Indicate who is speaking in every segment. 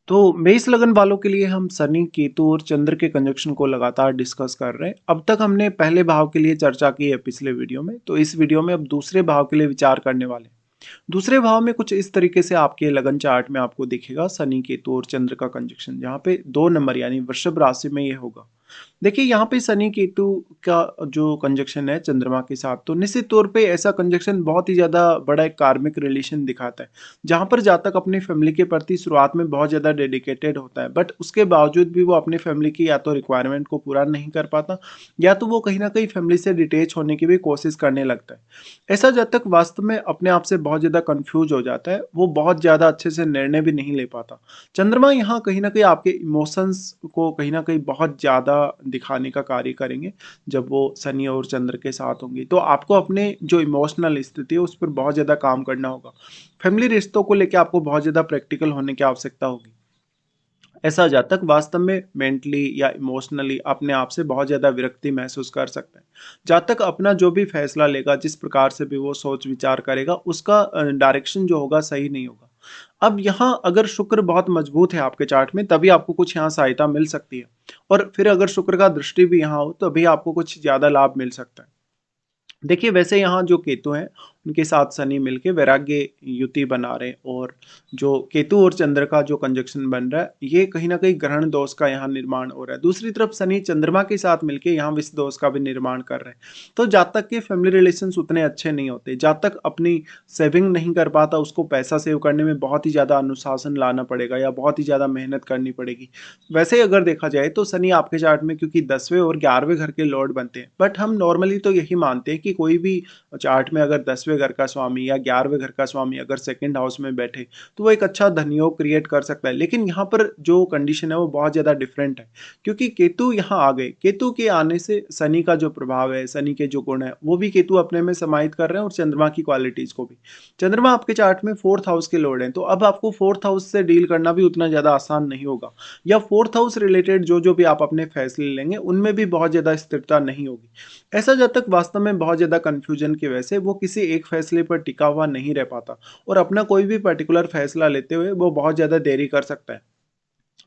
Speaker 1: तो मेष लगन वालों के लिए हम शनि, केतु और चंद्र के कंजक्शन को लगातार डिस्कस कर रहे हैं। अब तक हमने पहले भाव के लिए चर्चा की है पिछले वीडियो में, तो इस वीडियो में अब दूसरे भाव के लिए विचार करने वाले हैं। दूसरे भाव में कुछ इस तरीके से आपके लगन चार्ट में आपको दिखेगा शनि, केतु और चंद्र का कंजक्शन, जहाँ पे 2 नंबर यानी वृषभ राशि में ये होगा। देखिए यहाँ पे शनि केतु का जो कंजक्शन है चंद्रमा के साथ, तो निश्चित तौर पे ऐसा कंजक्शन बहुत ही ज़्यादा बड़ा एक कार्मिक रिलेशन दिखाता है, जहाँ पर जातक अपनी फैमिली के प्रति शुरुआत में बहुत ज़्यादा डेडिकेटेड होता है, बट उसके बावजूद भी वो अपनी फैमिली की या तो रिक्वायरमेंट को पूरा नहीं कर पाता, या तो वो कहीं ना कहीं फैमिली से डिटेच होने की भी कोशिश करने लगता है। ऐसा जातक वास्तव में अपने आप से बहुत ज़्यादा कंफ्यूज हो जाता है, वो बहुत ज़्यादा अच्छे से निर्णय भी नहीं ले पाता। चंद्रमा यहाँ कहीं न कहीं आपके इमोशंस को कहीं न कहीं बहुत ज़्यादा दिखाने का कार्य करेंगे, जब वो शनि और चंद्र के साथ होंगे। तो आपको अपने जो इमोशनल स्थिति है, उस पर बहुत ज़्यादा काम करना होगा। फैमिली रिश्तों को लेके आपको बहुत ज़्यादा प्रैक्टिकल होने की आवश्यकता होगी। ऐसा जातक वास्तव में मेंटली या इमोशनली अपने आप से बहुत ज़्यादा विरक्ति महसूस कर सकते हैं। जातक अपना जो भी फैसला लेगा, जिस प्रकार से भी वो सोच विचार करेगा, उसका डायरेक्शन जो होगा सही नहीं होगा। अब यहाँ अगर शुक्र बहुत मजबूत है आपके चार्ट में, तभी आपको कुछ यहाँ सहायता मिल सकती है, और फिर अगर शुक्र का दृष्टि भी यहाँ हो, तभी आपको कुछ ज़्यादा लाभ मिल सकता है। देखिए वैसे यहाँ जो केतु हैं, उनके साथ शनि मिलके वैराग्य युति बना रहे हैं, और जो केतु और चंद्र का जो कंजक्शन बन रहा है, ये कहीं ना कहीं ग्रहण दोष का यहाँ निर्माण हो रहा है। दूसरी तरफ शनि चंद्रमा के साथ मिलके यहाँ विष दोष का भी निर्माण कर रहे हैं। तो जातक के फैमिली रिलेशंस उतने अच्छे नहीं होते, जातक अपनी सेविंग नहीं कर पाता, उसको पैसा सेव करने में बहुत ही ज़्यादा अनुशासन लाना पड़ेगा या बहुत ही ज़्यादा मेहनत करनी पड़ेगी। वैसे अगर देखा जाए तो शनि आपके चार्ट में क्योंकि 10वें और 11वें घर के लॉर्ड बनते हैं, बट हम नॉर्मली तो यही मानते हैं कि कोई भी चार्ट में अगर 10वें घर का स्वामी या 11वें घर का स्वामी अगर सेकंड हाउस में बैठे, तो वो एक अच्छा धनयोग क्रिएट कर सकता है। लेकिन यहाँ पर जो कंडीशन है वो बहुत ज़्यादा डिफरेंट है, क्योंकि केतु यहाँ आ गए। केतु के आने से शनि का जो प्रभाव है, शनि के जो गुण है, वो भी केतु अपने में समाहित कर रहे हैं, और चंद्रमा की क्वालिटीज को भी। चंद्रमा आपके चार्ट में 4th हाउस के लॉर्ड हैं, तो अब आपको 4th हाउस से डील करना भी उतना ज़्यादा आसान नहीं होगा, या 4th हाउस रिलेटेड जो भी आप अपने फैसले लेंगे, उनमें भी बहुत ज़्यादा स्थिरता नहीं होगी। ऐसा जातक वास्तव में बहुत ज़्यादा कन्फ्यूजन की वजह से वो किसी एक फैसले पर टिका हुआ नहीं रह पाता, और अपना कोई भी पर्टिकुलर फैसला लेते हुए वो बहुत ज़्यादा देरी कर सकता है।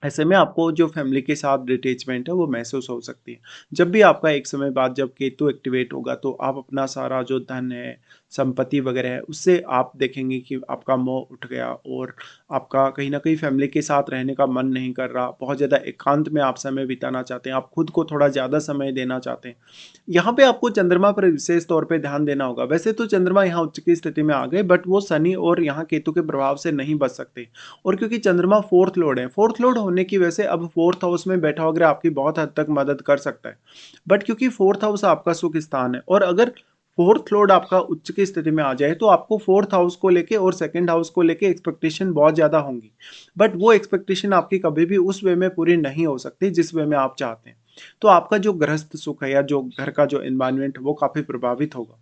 Speaker 1: ऐसे में आपको जो फैमिली के साथ डिटैचमेंट है वो महसूस हो सकती है। जब भी आपका एक समय बाद जब केतु एक्टिवेट होगा, तो आप अपना सारा जो धन है, संपत्ति वगैरह है, उससे आप देखेंगे कि आपका मोह उठ गया, और आपका कहीं न कहीं फैमिली के साथ रहने का मन नहीं कर रहा। बहुत ज़्यादा एकांत में आप समय बिताना चाहते हैं, आप खुद को थोड़ा ज़्यादा समय देना चाहते हैं। यहाँ पे आपको चंद्रमा पर विशेष तौर पे ध्यान देना होगा। वैसे तो चंद्रमा यहाँ उच्च की स्थिति में आ गए, बट वो शनि और यहाँ केतु के प्रभाव से नहीं बच सकते, और क्योंकि चंद्रमा 4th लॉर्ड है, 4th लॉर्ड होने की वजह से अब 4th हाउस में बैठा वगैरह आपकी बहुत हद तक मदद कर सकता है। बट क्योंकि 4th हाउस आपका सुख स्थान है, और अगर 4th लॉर्ड आपका उच्च की स्थिति में आ जाए, तो आपको 4th हाउस को लेके और 2nd हाउस को लेके एक्सपेक्टेशन बहुत ज़्यादा होंगी। बट वो एक्सपेक्टेशन आपकी कभी भी उस वे में पूरी नहीं हो सकती जिस वे में आप चाहते हैं। तो आपका जो गृहस्थ सुख है या जो घर का जो एनवायरनमेंट है, वो काफ़ी प्रभावित होगा।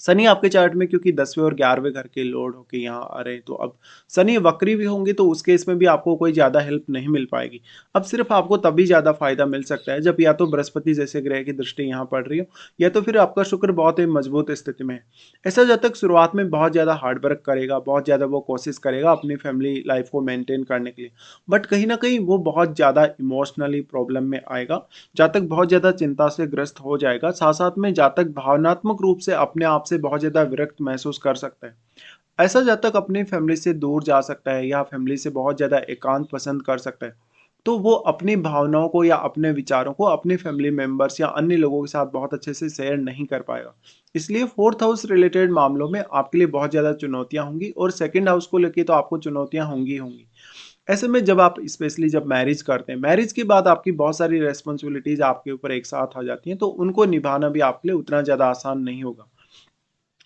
Speaker 1: शनि आपके चार्ट में क्योंकि 10वें और 11वें घर के लॉर्ड होके यहाँ आ रहे हैं, तो अब शनि वक्री भी होंगे, तो उस केस में भी आपको कोई ज़्यादा हेल्प नहीं मिल पाएगी। अब सिर्फ आपको तभी ज़्यादा फायदा मिल सकता है जब या तो बृहस्पति जैसे ग्रह की दृष्टि यहाँ पड़ रही हो, या तो फिर आपका शुक्र बहुत ही मजबूत स्थिति में है। ऐसा जब तक शुरुआत में बहुत ज़्यादा हार्ड वर्क करेगा, बहुत ज़्यादा वो कोशिश करेगा अपनी फैमिली लाइफ को मेंटेन करने के लिए, बट कहीं ना कहीं वो बहुत ज़्यादा इमोशनली प्रॉब्लम में आएगा। जातक बहुत ज़्यादा चिंता से ग्रस्त हो जाएगा, साथ साथ में जातक भावनात्मक रूप से अपने आप से बहुत ज़्यादा विरक्त महसूस कर सकता है। ऐसा जातक अपनी फैमिली से दूर जा सकता है, या फैमिली से बहुत ज़्यादा एकांत पसंद कर सकता है। तो वो अपनी भावनाओं को या अपने विचारों को अपने फैमिली मेंबर्स या अन्य लोगों के साथ बहुत अच्छे से शेयर नहीं कर पाएगा। इसलिए 4th हाउस रिलेटेड मामलों में आपके लिए बहुत ज़्यादा चुनौतियां होंगी, और 2nd हाउस को लेके तो आपको चुनौतियां होंगी होंगी। ऐसे में जब आप स्पेशली जब मैरिज करते हैं, मैरिज के बाद आपकी बहुत सारी रेस्पॉन्सिबिलिटीज आपके ऊपर एक साथ आ जाती हैं, तो उनको निभाना भी आपके लिए उतना ज़्यादा आसान नहीं होगा।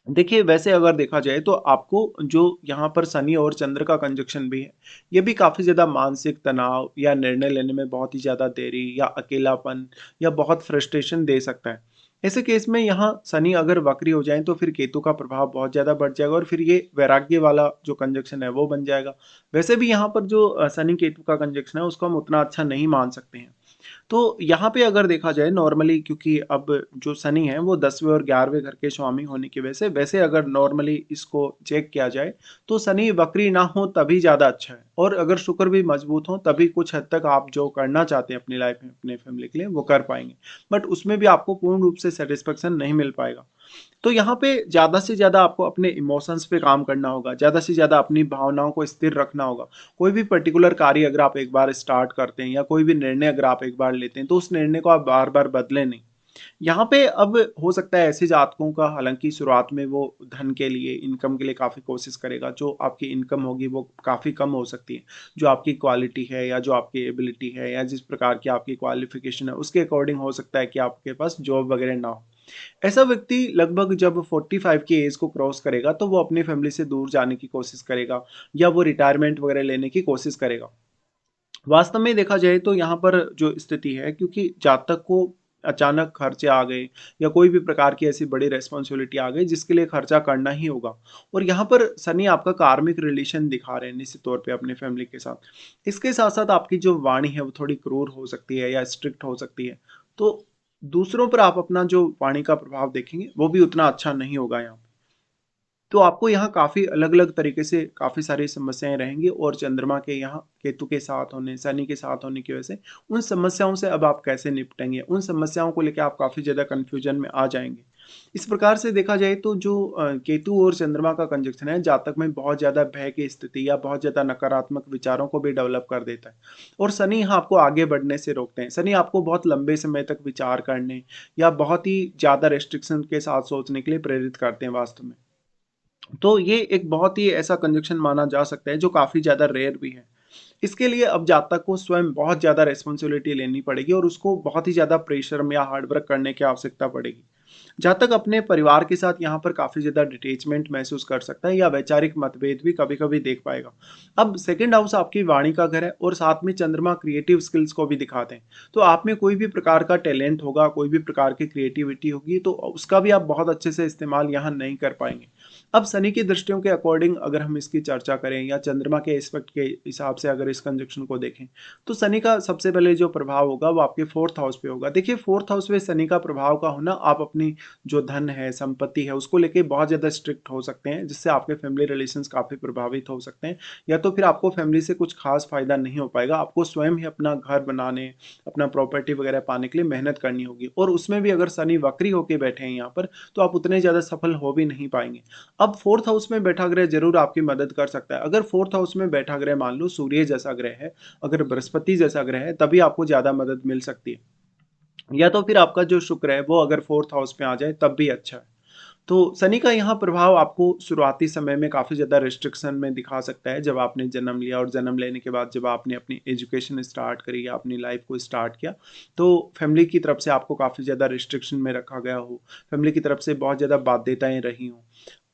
Speaker 1: देखिए वैसे अगर देखा जाए तो आपको जो यहाँ पर शनि और चंद्र का कंजक्शन भी है, ये भी काफ़ी ज़्यादा मानसिक तनाव या निर्णय लेने में बहुत ही ज़्यादा देरी या अकेलापन या बहुत फ्रस्ट्रेशन दे सकता है। ऐसे केस में यहाँ शनि अगर वक्री हो जाए, तो फिर केतु का प्रभाव बहुत ज़्यादा बढ़ जाएगा, और फिर ये वैराग्य वाला जो कंजक्शन है वो बन जाएगा। वैसे भी यहाँ पर जो शनि केतु का कंजक्शन है, उसको हम उतना अच्छा नहीं मान सकते हैं। तो यहाँ पे अगर देखा जाए नॉर्मली, क्योंकि अब जो शनि है वो 10वें और 11वें घर के स्वामी होने की वजह से, वैसे अगर नॉर्मली इसको चेक किया जाए तो शनि वक्री ना हो तभी ज़्यादा अच्छा है, और अगर शुक्र भी मजबूत हो तभी कुछ हद तक आप जो करना चाहते हैं अपनी लाइफ में अपने फैमिली के लिए वो कर पाएंगे। बट उसमें भी आपको पूर्ण रूप से सेटिस्फेक्शन नहीं मिल पाएगा। तो यहाँ पे ज़्यादा से ज़्यादा आपको अपने इमोशंस पे काम करना होगा, ज़्यादा से ज़्यादा अपनी भावनाओं को स्थिर रखना होगा। कोई भी पर्टिकुलर कार्य अगर आप एक बार स्टार्ट करते हैं या कोई भी निर्णय अगर आप एक बार लेते हैं तो उस निर्णय को आप बार-बार बदलें नहीं। यहाँ पे अब हो सकता है ऐसे जातकों का, हालाँकि शुरुआत में वो धन के लिए, इनकम के लिए काफ़ी कोशिश करेगा, जो आपकी इनकम होगी वो काफ़ी कम हो सकती है। जो आपकी क्वालिटी है या जो आपकी एबिलिटी है या जिस प्रकार की आपकी क्वालिफ़िकेशन है उसके अकॉर्डिंग हो सकता है कि आपके पास जॉब वगैरह ना हो। ऐसा व्यक्ति लगभग जब 45 की एज को क्रॉस करेगा तो वो अपनी फैमिली से दूर जाने की कोशिश करेगा या वो रिटायरमेंट वगैरह लेने की कोशिश करेगा। वास्तव में देखा जाए तो यहाँ पर जो स्थिति है, क्योंकि जातक को अचानक खर्चे आ गए या कोई भी प्रकार की ऐसी बड़ी रिस्पॉन्सिबिलिटी आ गई जिसके लिए खर्चा करना ही होगा, और यहाँ पर शनि आपका कार्मिक रिलेशन दिखा रहे हैं निश्चित तौर पे अपने फैमिली के साथ। इसके साथ साथ आपकी जो वाणी है वो थोड़ी क्रूर हो सकती है या स्ट्रिक्ट हो सकती है। तो दूसरों पर आप अपना जो वाणी का प्रभाव देखेंगे वो भी उतना अच्छा नहीं होगा यहाँ। तो आपको यहाँ काफ़ी अलग-अलग तरीके से काफ़ी सारी समस्याएँ रहेंगी, और चंद्रमा के यहाँ केतु के साथ होने, शनि के साथ होने की वजह से उन समस्याओं से अब आप कैसे निपटेंगे? उन समस्याओं को लेके आप काफ़ी ज़्यादा कन्फ्यूजन में आ जाएँगे। इस प्रकार से देखा जाए तो जो केतु और चंद्रमा का कंजंक्शन है, जातक में बहुत ज़्यादा भय की स्थिति या बहुत ज़्यादा नकारात्मक विचारों को भी डेवलप कर देता है। और शनि यहाँ आपको आगे बढ़ने से रोकते हैं। शनि आपको बहुत लंबे समय तक विचार करने या बहुत ही ज़्यादा रिस्ट्रिक्शन के साथ सोचने के लिए प्रेरित करते हैं वास्तव में। तो ये एक बहुत ही ऐसा कंजंक्शन माना जा सकता है जो काफ़ी ज़्यादा रेयर भी है। इसके लिए अब जातक को स्वयं बहुत ज़्यादा रिस्पॉन्सिबिलिटी लेनी पड़ेगी और उसको बहुत ही ज़्यादा परिश्रम या हार्ड वर्क करने की आवश्यकता पड़ेगी। जातक अपने परिवार के साथ यहाँ पर काफ़ी ज़्यादा डिटैचमेंट महसूस कर सकता है या वैचारिक मतभेद भी कभी-कभी देख पाएगा। अब सेकंड हाउस आपकी वाणी का घर है और साथ में चंद्रमा क्रिएटिव स्किल्स को भी दिखाते हैं। तो आप में कोई भी प्रकार का टैलेंट होगा, कोई भी प्रकार की क्रिएटिविटी होगी तो उसका भी आप बहुत अच्छे से इस्तेमाल यहाँ नहीं कर पाएँगे। अब शनि की दृष्टियों के अकॉर्डिंग अगर हम इसकी चर्चा करें या चंद्रमा के एस्पेक्ट के हिसाब से अगर इस कंजंक्शन को देखें, तो शनि का सबसे पहले जो प्रभाव होगा वो आपके 4th हाउस पे होगा। देखिए 4th हाउस में शनि का प्रभाव का होना, आप अपनी जो धन है, संपत्ति है, उसको लेके बहुत ज़्यादा स्ट्रिक्ट हो सकते हैं, जिससे आपके फैमिली रिलेशंस काफ़ी प्रभावित हो सकते हैं, या तो फिर आपको फैमिली से कुछ खास फ़ायदा नहीं हो पाएगा। आपको स्वयं ही अपना घर बनाने, अपना प्रॉपर्टी वगैरह पाने के लिए मेहनत करनी होगी, और उसमें भी अगर शनि वक्री होके बैठे हैं यहाँ पर, तो आप उतने ज़्यादा सफल हो भी नहीं पाएँगे। अब 4th हाउस में बैठा ग्रह ज़रूर आपकी मदद कर सकता है। अगर 4th हाउस में बैठा ग्रह मान लो सूर्य जैसा ग्रह है, अगर बृहस्पति जैसा ग्रह है, तभी आपको ज़्यादा मदद मिल सकती है। या तो फिर आपका जो शुक्र है वो अगर 4th हाउस में आ जाए तब भी अच्छा है। तो शनि का यहाँ प्रभाव आपको शुरुआती समय में काफ़ी ज़्यादा रिस्ट्रिक्शन में दिखा सकता है, जब आपने जन्म लिया और जन्म लेने के बाद जब आपने अपनी एजुकेशन स्टार्ट करी या अपनी लाइफ को स्टार्ट किया, तो फैमिली की तरफ से आपको काफ़ी ज़्यादा रिस्ट्रिक्शन में रखा गया हो, फैमिली की तरफ से बहुत ज़्यादा बाध्यताएँ रही हों।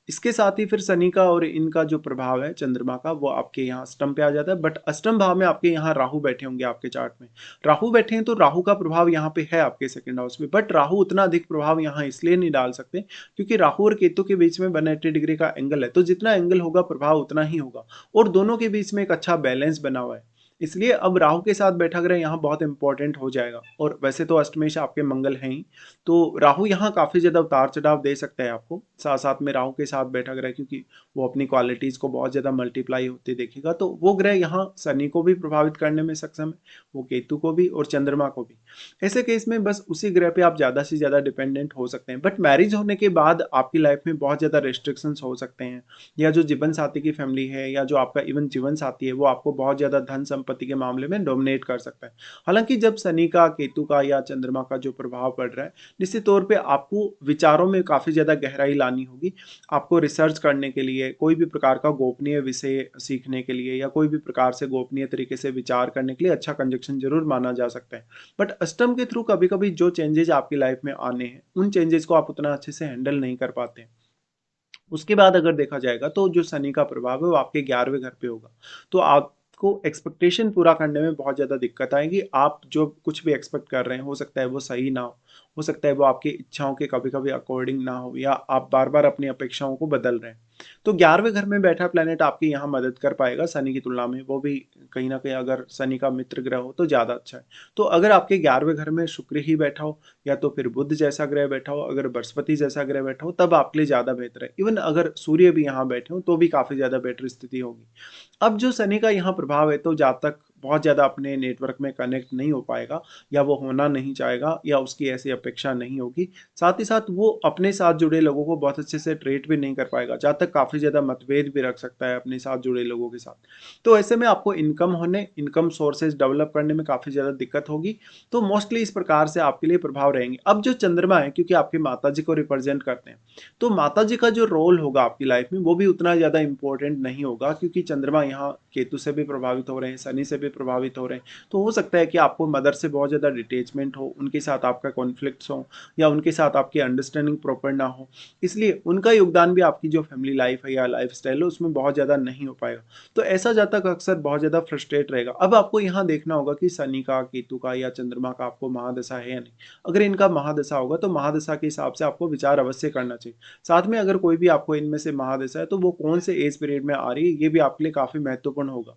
Speaker 1: इसके साथ ही फिर शनि का और इनका जो प्रभाव है चंद्रमा का वो आपके यहाँ अष्टम पे आ जाता है, बट अष्टम भाव में आपके यहाँ राहु बैठे होंगे आपके चार्ट में। राहु बैठे हैं तो राहु का प्रभाव यहाँ पे है आपके सेकंड हाउस में, बट राहु उतना अधिक प्रभाव यहाँ इसलिए नहीं डाल सकते क्योंकि राहु और केतु के बीच में 180 डिग्री का एंगल है, तो जितना एंगल होगा प्रभाव उतना ही होगा, और दोनों के बीच में एक अच्छा बैलेंस बना हुआ है। इसलिए अब राहु के साथ बैठा ग्रह यहाँ बहुत इंपॉर्टेंट हो जाएगा, और वैसे तो अष्टमेश आपके मंगल हैं ही, तो राहु यहाँ काफ़ी ज़्यादा उतार-चढ़ाव दे सकता है आपको। साथ-साथ में राहु के साथ बैठा ग्रह, क्योंकि वो अपनी क्वालिटीज़ को बहुत ज़्यादा मल्टीप्लाई होते देखेगा, तो वो ग्रह यहाँ शनि को भी प्रभावित करने में सक्षम है, वो केतु को भी और चंद्रमा को भी। ऐसे केस में बस उसी ग्रह पे आप ज़्यादा से ज़्यादा डिपेंडेंट हो सकते हैं। बट मैरिज होने के बाद आपकी लाइफ में बहुत ज़्यादा रिस्ट्रिक्शंस हो सकते हैं, या जो जीवन साथी की फैमिली है या जो आपका इवन जीवन साथी है, वो आपको बहुत ज़्यादा धन संपत्ति के मामले में डोमिनेट कर सकता है। हालाँकि जब शनि का, केतु का या चंद्रमा का जो प्रभाव पड़ रहा है, निश्चित तौर पे आपको विचारों में काफ़ी ज़्यादा गहराई लानी होगी। आपको रिसर्च करने के लिए, कोई भी प्रकार का गोपनीय विषय सीखने के लिए या कोई भी प्रकार से गोपनीय तरीके से विचार करने के लिए अच्छा कंजंक्शन ज़रूर माना जा सकता है। बट अष्टम के थ्रू कभी-कभी जो चेंजेज़ आपकी लाइफ में आने हैं, उन चेंजेज़ को आप उतना अच्छे से हैंडल नहीं कर पाते हैं। उसके बाद अगर देखा जाएगा तो जो शनि का प्रभाव है वो आपके 11वें घर पे होगा। तो आपको एक्सपेक्टेशन पूरा करने में बहुत ज़्यादा दिक्कत आएगी। आप जो कुछ भी एक्सपेक्ट कर रहे हैं, हो सकता है वो सही ना हो। हो सकता है वो आपकी इच्छाओं के कभी-कभी अकॉर्डिंग ना हो या आप बार-बार अपनी अपेक्षाओं को बदल रहे हैं। तो 11वें घर में बैठा प्लैनेट आपकी यहाँ मदद कर पाएगा शनि की तुलना में, वो भी कहीं न कहीं अगर शनि का मित्र ग्रह हो तो ज़्यादा अच्छा है। तो अगर आपके 11वें घर में शुक्र ही बैठा हो या तो फिर बुध जैसा ग्रह बैठा हो, अगर बृहस्पति जैसा ग्रह बैठा हो तब आपके लिए ज़्यादा बेहतर है। इवन अगर सूर्य भी यहाँ बैठे हों तो भी काफ़ी ज़्यादा बेटर स्थिति होगी। अब जो शनि का यहाँ प्रभाव है तो जहाँ तक बहुत ज़्यादा अपने नेटवर्क में कनेक्ट नहीं हो पाएगा या वो होना नहीं चाहेगा या उसकी ऐसी अपेक्षा नहीं होगी। साथ ही साथ वो अपने साथ जुड़े लोगों को बहुत अच्छे से ट्रीट भी नहीं कर पाएगा, जहाँ तक काफ़ी ज़्यादा मतभेद भी रख सकता है अपने साथ जुड़े लोगों के साथ। तो ऐसे में आपको इनकम सोर्सेज़ डेवलप करने में काफ़ी ज़्यादा दिक्कत होगी। तो मोस्टली इस प्रकार से आपके लिए प्रभाव रहेंगे। अब जो चंद्रमा है क्योंकि आपके माताजी को रिप्रेजेंट करते हैं, तो माताजी का जो रोल होगा आपकी लाइफ में वो भी उतना ज़्यादा इम्पोर्टेंट नहीं होगा क्योंकि चंद्रमा यहाँ केतु से भी प्रभावित हो रहे हैं, शनि से भी प्रभावित हो रहे हैं। तो हो सकता है कि आपको मदर से बहुत ज़्यादा डिटैचमेंट हो, उनके साथ आपका कॉन्फ्लिक्ट्स हो या उनके साथ आपकी अंडरस्टैंडिंग प्रॉपर ना हो। इसलिए उनका योगदान भी आपकी जो फैमिली लाइफ है या लाइफ़स्टाइल है उसमें बहुत ज़्यादा नहीं हो पाएगा। तो ऐसा जातक अक्सर बहुत ज़्यादा फ्रस्ट्रेट रहेगा। अब आपको यहाँ देखना होगा कि शनि का, केतु का या चंद्रमा का आपको महादशा है या नहीं। अगर इनका महादशा होगा तो महादशा के हिसाब से आपको विचार अवश्य करना चाहिए। साथ में अगर कोई भी आपको इनमें से महादशा है तो वो कौन से एज पीरियड में आ रही है ये भी आपके लिए काफ़ी महत्वपूर्ण होगा।